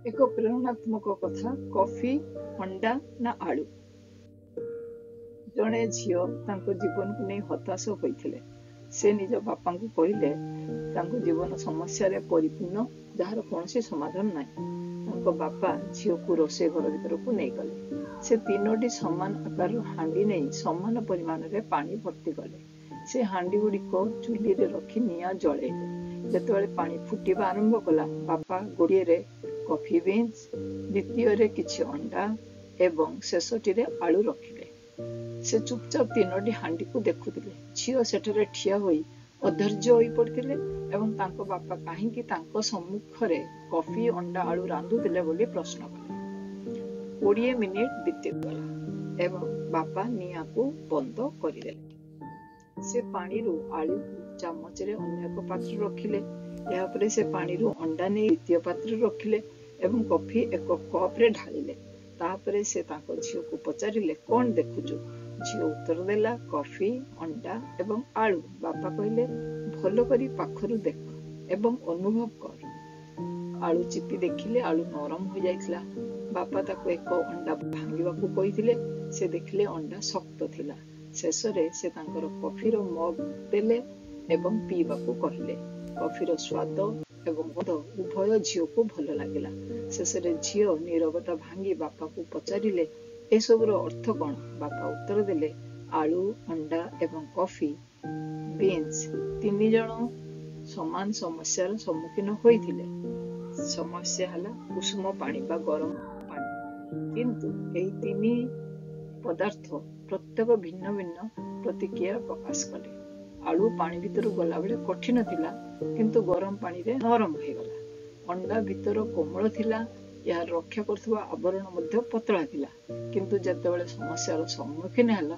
ଏକ ପ୍ରେରଣାତ୍ମକ କଥା କଫି ଅଣ୍ଡା ନା ଆଳୁ। ଜଣେ ଝିଅ ତାଙ୍କ ଜୀବନକୁ ନେଇ ହତାଶ ହୋଇଥିଲେ। ସେ ନିଜ ବାପାଙ୍କୁ କହିଲେ ତାଙ୍କ ଜୀବନ ସମସ୍ୟାରେ ପରିପୂର୍ଣ୍ଣ, ଯାହାର କୌଣସି ସମାଧାନ ନାହିଁ। ତାଙ୍କ ବାପା ଝିଅକୁ ରୋଷେଇ ଘର ଭିତରକୁ ନେଇଗଲେ। ସେ 3ଟି ସମାନ ଆକାରର ହାଣ୍ଡି ନେଇ ସମାନ ପରିମାଣରେ ପାଣି ଭର୍ତ୍ତି କଲେ। ସେ ହାଣ୍ଡି ଗୁଡ଼ିକ ଚୁଲିରେ ରଖି ନିଆଁ ଜଳେଇଲେ। ଯେତେବେଳେ ପାଣି ଫୁଟିବା ଆରମ୍ଭ କଲା, ବାପା ଗୋଟିଏରେ କଫି ବିନ୍ସ, ଦ୍ୱିତୀୟରେ କିଛି ଅଣ୍ଡା ଏବଂ ଶେଷଟିରେ ଆଳୁ ରଖିଲେ। ସେ ଚୁପଚାପ 3ଟି ହାଣ୍ଡିକୁ ଦେଖୁଥିଲେ। ଝିଅ ସେଠାରେ ଠିଆ ହୋଇ ଅଧୈର୍ଯ୍ୟ ହୋଇ ପଡ଼ିଥିଲେ ଏବଂ ତାଙ୍କ ବାପା କାହିଁକି ତାଙ୍କ ସମ୍ମୁଖରେ କଫି ଅଣ୍ଡା ଆଳୁ ରାନ୍ଧୁଥିଲେ ବୋଲି ପ୍ରଶ୍ନ କଲେ। 20 ମିନିଟ୍ ବିତିଗଲା ଏବଂ ବାପା ନିଆଁକୁ ବନ୍ଦ କରିଦେଲେ। ସେ ପାଣିରୁ ଆଳୁକୁ ଚାମଚରେ ଅନ୍ୟ ଏକ ପାତ୍ରରେ ରଖିଲେ। ଏହାପରେ ସେ ପାଣିରୁ ଅଣ୍ଡା ନେଇ ଦ୍ୱିତୀୟ ପାତ୍ରରେ ରଖିଲେ ଏବଂ କଫି ଏକ କପରେ ଢାଳିଲେ। ତାପରେ ସେ ତାଙ୍କ ଝିଅକୁ ପଚାରିଲେ, କ'ଣ ଦେଖୁଛୁ? ଝିଅ ଉତ୍ତର ଦେଲା, କଫି, ଅଣ୍ଡା ଏବଂ ଆଳୁ। ବାପା କହିଲେ, ଭଲ କରି ପାଖରୁ ଦେଖ ଏବଂ ଅନୁଭବ କର। ଆଳୁ ଚିପି ଦେଖିଲେ ଆଳୁ ନରମ ହୋଇଯାଇଥିଲା। ବାପା ତାକୁ ଏକ ଅଣ୍ଡା ଭାଙ୍ଗିବାକୁ କହିଥିଲେ। ସେ ଦେଖିଲେ ଅଣ୍ଡା ଶକ୍ତ ଥିଲା। ଶେଷରେ ସେ ତାଙ୍କର କଫିର ମଗ ଦେଲେ ଏବଂ ପିଇବାକୁ କହିଲେ। କଫିର ସ୍ୱାଦ ଏବଂ ଗନ୍ଧ ଉଭୟ ଝିଅକୁ ଭଲ ଲାଗିଲା। ଶେଷରେ ଝିଅ ନୀରବତା ଭାଙ୍ଗି ବାପାକୁ ପଚାରିଲେ, ଏସବୁର ଅର୍ଥ କ'ଣ? ବାପା ଉତ୍ତର ଦେଲେ, ଆଳୁ, ଅଣ୍ଡା ଏବଂ କଫି ବିନ୍ସ 3 ଜଣ ସମାନ ସମସ୍ୟାର ସମ୍ମୁଖୀନ ହୋଇଥିଲେ। ସମସ୍ୟା ହେଲା ଉଷୁମ ପାଣି ବା ଗରମ ପାଣି। କିନ୍ତୁ ଏହି 3 ପଦାର୍ଥ ପ୍ରତ୍ୟେକ ଭିନ୍ନ ଭିନ୍ନ ପ୍ରତିକ୍ରିୟା ପ୍ରକାଶ କଲେ। ଆଳୁ ପାଣି ଭିତରୁ ଗଲାବେଳେ କଠିନ ଥିଲା, କିନ୍ତୁ ଗରମ ପାଣିରେ ନରମ ହୋଇଗଲା। ଅଣ୍ଡା ଭିତର କୋମଳ ଥିଲା, ଏହାର ରକ୍ଷା କରୁଥିବା ଆବରଣ ମଧ୍ୟ ପତଳା ଥିଲା, କିନ୍ତୁ ଯେତେବେଳେ ସମସ୍ୟାର ସମ୍ମୁଖୀନ ହେଲା,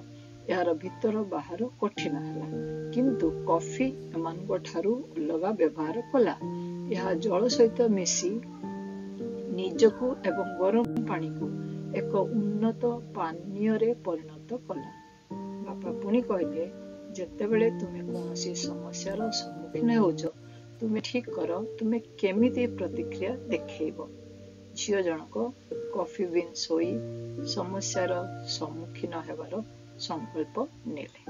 ଏହାର ଭିତର ବାହାର କଠିନ ହେଲା। କିନ୍ତୁ କଫି ଏମାନଙ୍କ ଠାରୁ ଅଲଗା ବ୍ୟବହାର କଲା। ଏହା ଜଳ ସହିତ ମିଶି ନିଜକୁ ଏବଂ ଗରମ ପାଣିକୁ ଏକ ଉନ୍ନତ ପାନୀୟରେ ପରିଣତ କଲା। ବାପା ପୁଣି କହିଲେ, ଯେତେବେଳେ ତୁମେ କୌଣସି ସମସ୍ୟାର ସମ୍ମୁଖୀନ ହେଉଛ, ତୁମେ ଠିକ୍ କର ତୁମେ କେମିତି ପ୍ରତିକ୍ରିୟା ଦେଖେଇବ। ଝିଅ ଜଣକ କଫି ବିନ୍ସ ହୋଇ ସମସ୍ୟାର ସମ୍ମୁଖୀନ ହେବାର ସଂକଳ୍ପ ନେଲେ।